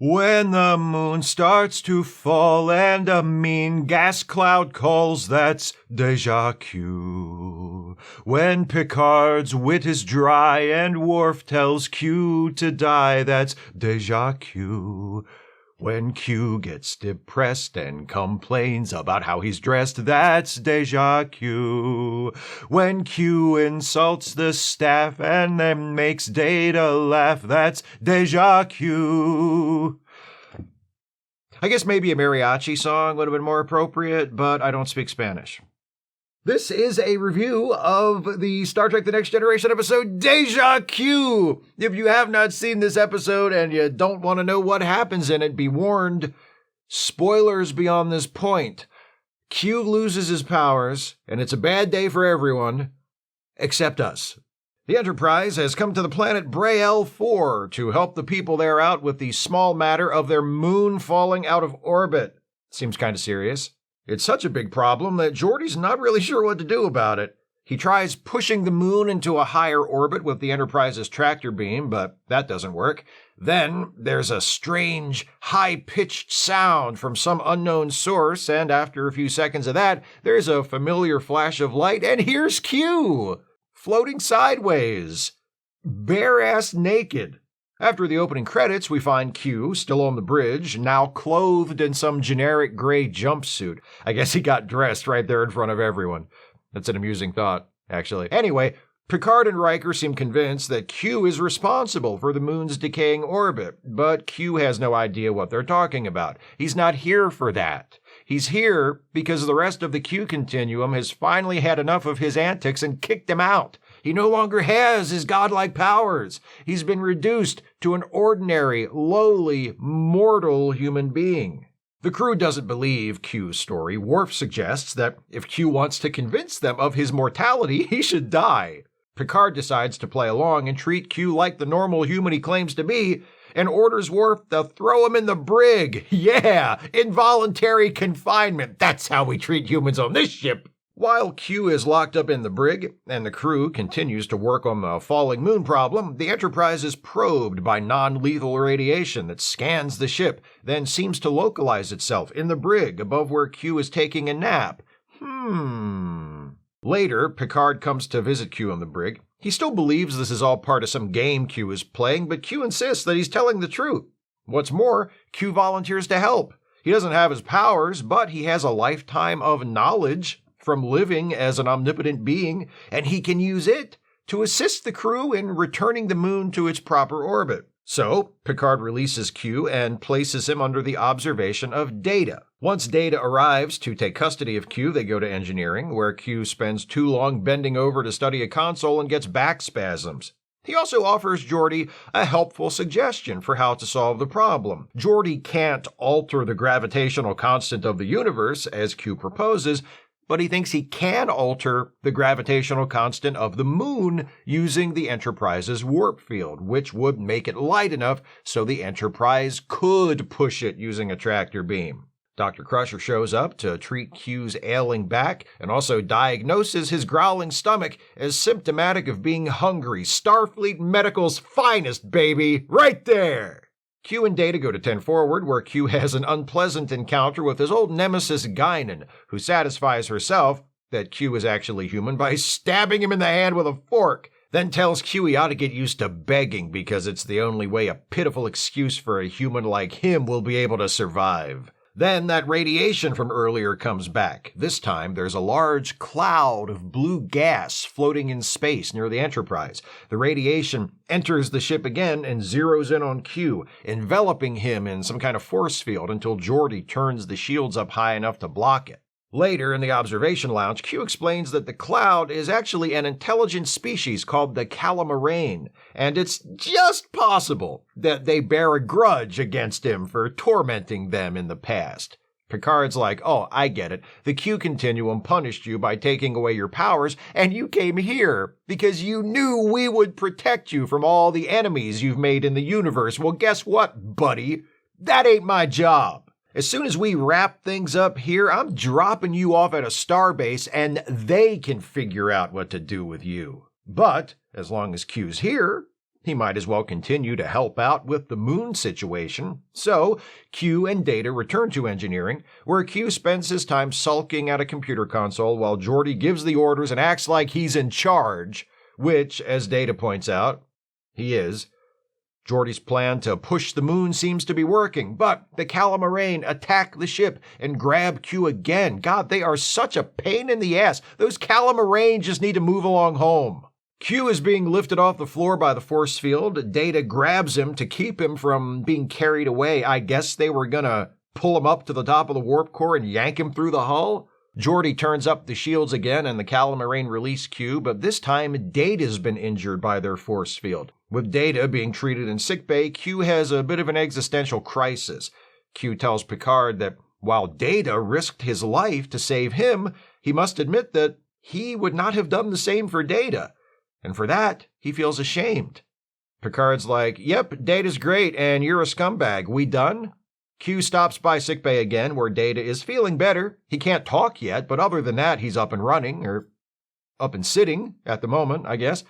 When the moon starts to fall and a mean gas cloud calls, that's Deja Q. When Picard's wit is dry and Worf tells Q to die, that's Deja Q. When Q gets depressed and complains about how he's dressed, that's Deja Q. When Q insults the staff and then makes Data laugh, that's Deja Q. I guess maybe a mariachi song would have been more appropriate, but I don't speak Spanish. This is a review of the Star Trek The Next Generation episode Deja Q. If you have not seen this episode and you don't want to know what happens in it, be warned. Spoilers beyond this point. Q loses his powers, and it's a bad day for everyone, except us. The Enterprise has come to the planet Braille 4 to help the people there out with the small matter of their moon falling out of orbit. Seems kind of serious. It's such a big problem that Geordi's not really sure what to do about it. He tries pushing the moon into a higher orbit with the Enterprise's tractor beam, but that doesn't work. Then there's a strange, high-pitched sound from some unknown source, and after a few seconds of that, there's a familiar flash of light, and here's Q, floating sideways, bare-ass naked. After the opening credits, we find Q still on the bridge, now clothed in some generic gray jumpsuit. I guess he got dressed right there in front of everyone. That's an amusing thought, actually. Anyway, Picard and Riker seem convinced that Q is responsible for the moon's decaying orbit, but Q has no idea what they're talking about. He's not here for that. He's here because the rest of the Q continuum has finally had enough of his antics and kicked him out. He no longer has his godlike powers. He's been reduced to an ordinary, lowly, mortal human being. The crew doesn't believe Q's story. Worf suggests that if Q wants to convince them of his mortality, he should die. Picard decides to play along and treat Q like the normal human he claims to be, and orders Worf to throw him in the brig. Yeah, involuntary confinement. That's how we treat humans on this ship. While Q is locked up in the brig, and the crew continues to work on the falling moon problem, the Enterprise is probed by non-lethal radiation that scans the ship, then seems to localize itself in the brig above where Q is taking a nap. Later, Picard comes to visit Q on the brig. He still believes this is all part of some game Q is playing, but Q insists that he's telling the truth. What's more, Q volunteers to help. He doesn't have his powers, but he has a lifetime of knowledge from living as an omnipotent being, and he can use it to assist the crew in returning the moon to its proper orbit. So, Picard releases Q and places him under the observation of Data. Once Data arrives to take custody of Q, they go to engineering, where Q spends too long bending over to study a console and gets back spasms. He also offers Geordi a helpful suggestion for how to solve the problem. Geordi can't alter the gravitational constant of the universe, as Q proposes, but he thinks he can alter the gravitational constant of the moon using the Enterprise's warp field, which would make it light enough so the Enterprise could push it using a tractor beam. Dr. Crusher shows up to treat Q's ailing back and also diagnoses his growling stomach as symptomatic of being hungry. Starfleet Medical's finest, baby! Right there! Q and Data go to 10 Forward, where Q has an unpleasant encounter with his old nemesis Guinan, who satisfies herself that Q is actually human by stabbing him in the hand with a fork, then tells Q he ought to get used to begging because it's the only way a pitiful excuse for a human like him will be able to survive. Then that radiation from earlier comes back. This time, there's a large cloud of blue gas floating in space near the Enterprise. The radiation enters the ship again and zeroes in on Q, enveloping him in some kind of force field until Geordi turns the shields up high enough to block it. Later, in the observation lounge, Q explains that the cloud is actually an intelligent species called the Calamarain, and it's just possible that they bear a grudge against him for tormenting them in the past. Picard's like, oh, I get it. The Q continuum punished you by taking away your powers, and you came here because you knew we would protect you from all the enemies you've made in the universe. Well, guess what, buddy? That ain't my job. As soon as we wrap things up here, I'm dropping you off at a starbase and they can figure out what to do with you. But as long as Q's here, he might as well continue to help out with the moon situation. So, Q and Data return to engineering, where Q spends his time sulking at a computer console while Geordi gives the orders and acts like he's in charge, which, as Data points out, he is. Geordi's plan to push the moon seems to be working, but the Calamarain attack the ship and grab Q again. God, they are such a pain in the ass. Those Calamarain just need to move along home. Q is being lifted off the floor by the force field. Data grabs him to keep him from being carried away. I guess they were gonna pull him up to the top of the warp core and yank him through the hull. Geordi turns up the shields again and the Calamarain release Q, but this time Data's been injured by their force field. With Data being treated in sickbay, Q has a bit of an existential crisis. Q tells Picard that while Data risked his life to save him, he must admit that he would not have done the same for Data. And for that, he feels ashamed. Picard's like, "Yep, Data's great, and you're a scumbag. We done?" Q stops by sickbay again, where Data is feeling better. He can't talk yet, but other than that, he's up and running, or up and sitting at the moment, I guess.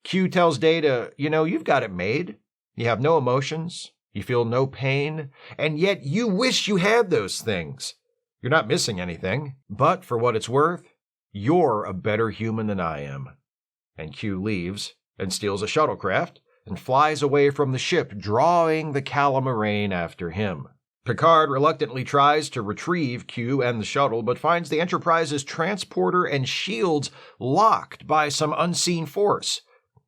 Q tells Data, you've got it made. You have no emotions, you feel no pain, and yet you wish you had those things. You're not missing anything, but for what it's worth, you're a better human than I am. And Q leaves and steals a shuttlecraft and flies away from the ship, drawing the Calamarain after him. Picard reluctantly tries to retrieve Q and the shuttle, but finds the Enterprise's transporter and shields locked by some unseen force.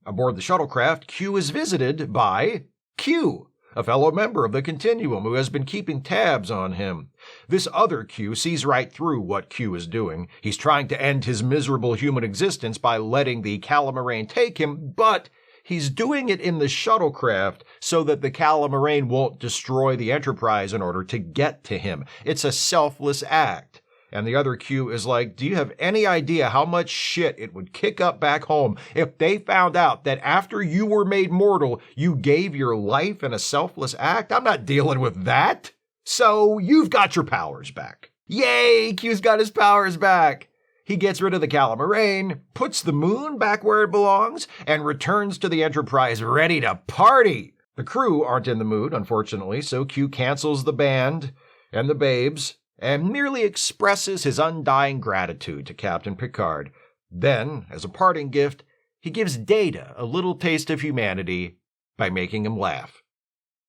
Aboard the shuttlecraft, Q is visited by Q, a fellow member of the Continuum who has been keeping tabs on him. This other Q sees right through what Q is doing. He's trying to end his miserable human existence by letting the Calamarain take him, but he's doing it in the shuttlecraft so that the Calamarain won't destroy the Enterprise in order to get to him. It's a selfless act. And the other Q is like, do you have any idea how much shit it would kick up back home if they found out that after you were made mortal, you gave your life in a selfless act? I'm not dealing with that. So you've got your powers back. Yay, Q's got his powers back. He gets rid of the Calamarain, puts the moon back where it belongs, and returns to the Enterprise ready to party. The crew aren't in the mood, unfortunately, so Q cancels the band and the babes and merely expresses his undying gratitude to Captain Picard. Then, as a parting gift, he gives Data a little taste of humanity by making him laugh.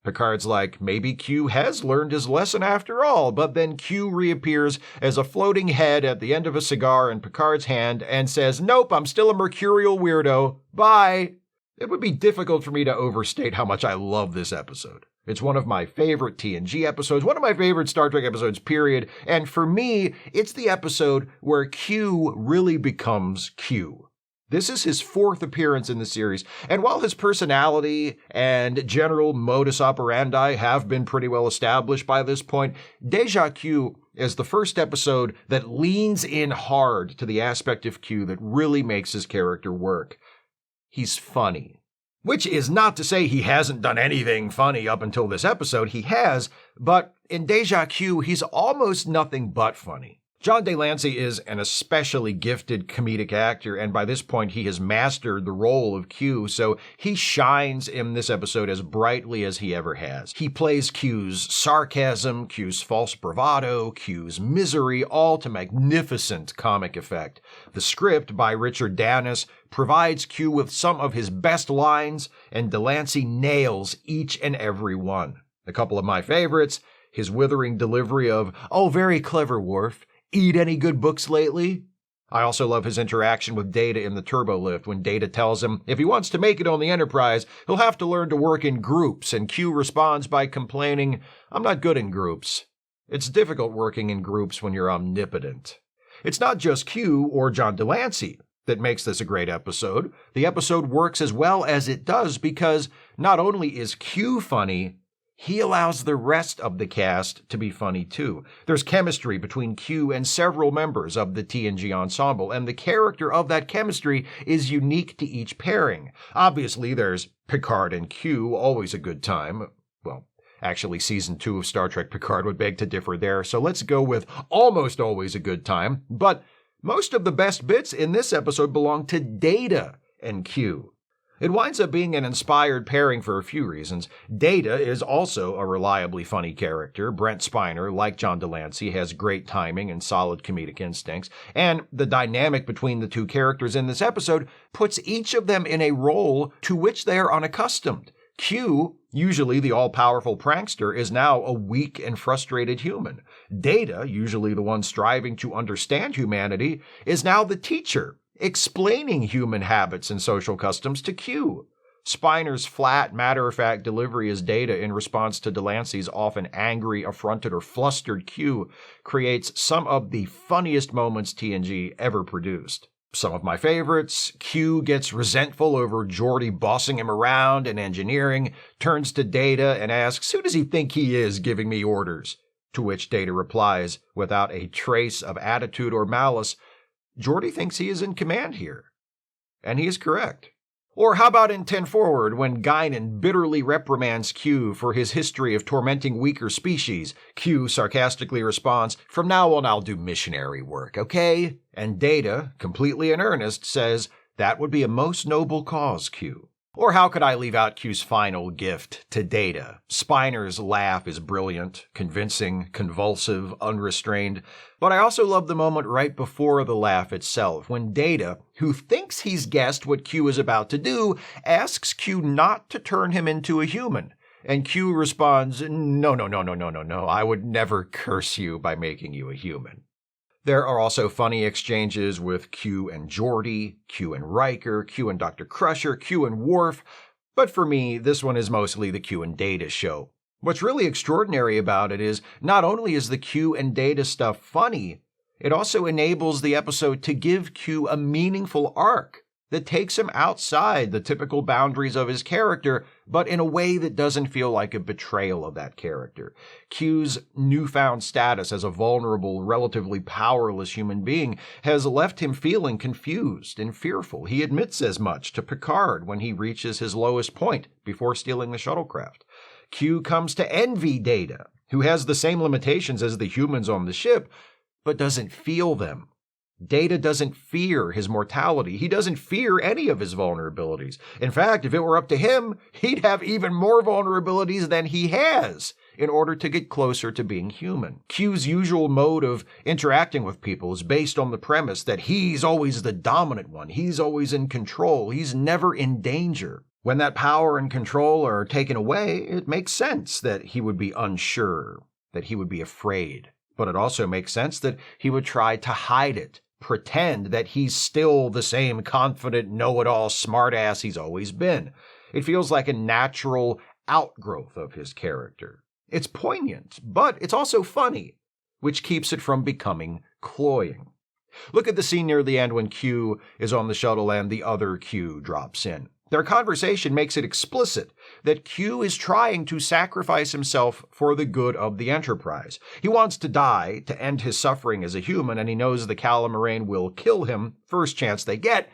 Picard's like, maybe Q has learned his lesson after all, but then Q reappears as a floating head at the end of a cigar in Picard's hand and says, "Nope, I'm still a mercurial weirdo. Bye." It would be difficult for me to overstate how much I love this episode. It's one of my favorite TNG episodes, one of my favorite Star Trek episodes, period. And for me, it's the episode where Q really becomes Q. This is his fourth appearance in the series, and while his personality and general modus operandi have been pretty well established by this point, Deja Q is the first episode that leans in hard to the aspect of Q that really makes his character work. He's funny. Which is not to say he hasn't done anything funny up until this episode. He has, but in Deja Q, he's almost nothing but funny. John de Lancey is an especially gifted comedic actor, and by this point he has mastered the role of Q, so he shines in this episode as brightly as he ever has. He plays Q's sarcasm, Q's false bravado, Q's misery, all to magnificent comic effect. The script, by Richard Danis, provides Q with some of his best lines, and de Lancey nails each and every one. A couple of my favorites, his withering delivery of, "Oh, very clever, Worf. Eat any good books lately?" I also love his interaction with Data in the turbo lift when Data tells him if he wants to make it on the Enterprise, he'll have to learn to work in groups, and Q responds by complaining, "I'm not good in groups." It's difficult working in groups when you're omnipotent. It's not just Q or John de Lancey that makes this a great episode. The episode works as well as it does because not only is Q funny, he allows the rest of the cast to be funny too. There's chemistry between Q and several members of the TNG ensemble, and the character of that chemistry is unique to each pairing. Obviously, there's Picard and Q, always a good time. Well, actually, Season 2 of Star Trek Picard would beg to differ there, so let's go with almost always a good time. But most of the best bits in this episode belong to Data and Q. It winds up being an inspired pairing for a few reasons. Data is also a reliably funny character. Brent Spiner, like John Delancey, has great timing and solid comedic instincts. And the dynamic between the two characters in this episode puts each of them in a role to which they are unaccustomed. Q, usually the all-powerful prankster, is now a weak and frustrated human. Data, usually the one striving to understand humanity, is now the teacher, explaining human habits and social customs to Q. Spiner's flat, matter-of-fact delivery as Data in response to Delancey's often angry, affronted, or flustered Q creates some of the funniest moments TNG ever produced. Some of my favorites: Q gets resentful over Geordi bossing him around in engineering, turns to Data and asks, "Who does he think he is giving me orders?" To which Data replies, without a trace of attitude or malice, "Geordi thinks he is in command here." And he is correct. Or how about in 10 Forward, when Guinan bitterly reprimands Q for his history of tormenting weaker species? Q sarcastically responds, "From now on I'll do missionary work, okay?" And Data, completely in earnest, says, "That would be a most noble cause, Q." Or how could I leave out Q's final gift to Data? Spiner's laugh is brilliant, convincing, convulsive, unrestrained. But I also love the moment right before the laugh itself, when Data, who thinks he's guessed what Q is about to do, asks Q not to turn him into a human. And Q responds, No, I would never curse you by making you a human." There are also funny exchanges with Q and Geordi, Q and Riker, Q and Dr. Crusher, Q and Worf, but for me, this one is mostly the Q and Data show. What's really extraordinary about it is, not only is the Q and Data stuff funny, it also enables the episode to give Q a meaningful arc that takes him outside the typical boundaries of his character, but in a way that doesn't feel like a betrayal of that character. Q's newfound status as a vulnerable, relatively powerless human being has left him feeling confused and fearful. He admits as much to Picard when he reaches his lowest point before stealing the shuttlecraft. Q comes to envy Data, who has the same limitations as the humans on the ship, but doesn't feel them. Data doesn't fear his mortality. He doesn't fear any of his vulnerabilities. In fact, if it were up to him, he'd have even more vulnerabilities than he has in order to get closer to being human. Q's usual mode of interacting with people is based on the premise that he's always the dominant one. He's always in control. He's never in danger. When that power and control are taken away, it makes sense that he would be unsure, that he would be afraid. But it also makes sense that he would try to hide it, pretend that he's still the same confident, know-it-all smartass he's always been. It feels like a natural outgrowth of his character. It's poignant, but it's also funny, which keeps it from becoming cloying. Look at the scene near the end when Q is on the shuttle and the other Q drops in. Their conversation makes it explicit that Q is trying to sacrifice himself for the good of the Enterprise. He wants to die to end his suffering as a human, and he knows the Calamarain will kill him first chance they get,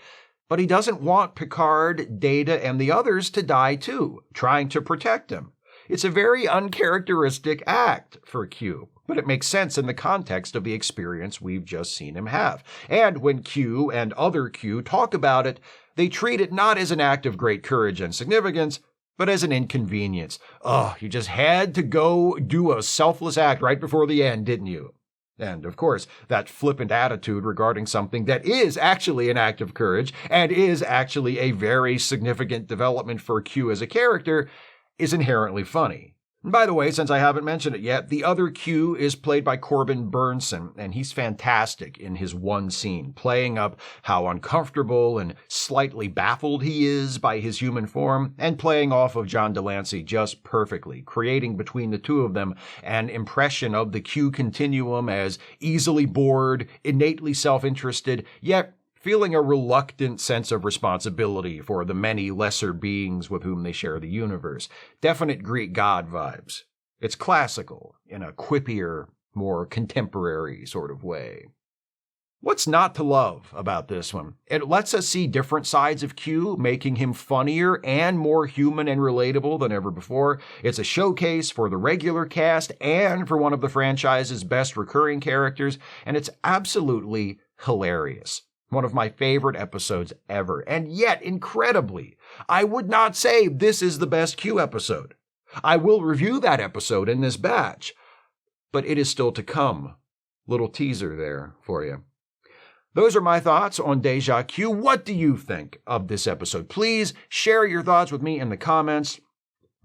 but he doesn't want Picard, Data, and the others to die too, trying to protect him. It's a very uncharacteristic act for Q, but it makes sense in the context of the experience we've just seen him have. And when Q and other Q talk about it, they treat it not as an act of great courage and significance, but as an inconvenience. Oh, you just had to go do a selfless act right before the end, didn't you? And, of course, that flippant attitude regarding something that is actually an act of courage and is actually a very significant development for Q as a character is inherently funny. And by the way, since I haven't mentioned it yet, the other Q is played by Corbin Burnson, and he's fantastic in his one scene, playing up how uncomfortable and slightly baffled he is by his human form, and playing off of John Delancey just perfectly, creating between the two of them an impression of the Q continuum as easily bored, innately self-interested, yet feeling a reluctant sense of responsibility for the many lesser beings with whom they share the universe. Definite Greek god vibes. It's classical in a quippier, more contemporary sort of way. What's not to love about this one? It lets us see different sides of Q, making him funnier and more human and relatable than ever before. It's a showcase for the regular cast and for one of the franchise's best recurring characters, and it's absolutely hilarious. One of my favorite episodes ever. And yet, incredibly, I would not say this is the best Q episode. I will review that episode in this batch, but it is still to come. Little teaser there for you. Those are my thoughts on Deja Q. What do you think of this episode? Please share your thoughts with me in the comments.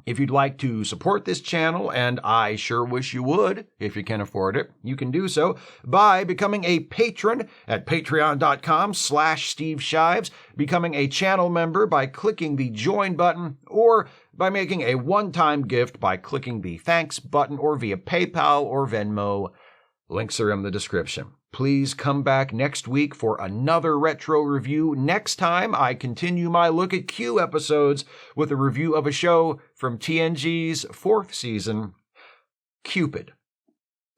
If you'd like to support this channel, and I sure wish you would, if you can afford it, you can do so by becoming a patron at patreon.com/Steve Shives, becoming a channel member by clicking the join button, or by making a one-time gift by clicking the thanks button, or via PayPal or Venmo. Links are in the description. Please come back next week for another retro review. Next time, I continue my look at Q episodes with a review of a show from TNG's 4th season, Cupid.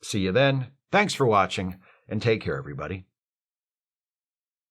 See you then. Thanks for watching, and take care, everybody.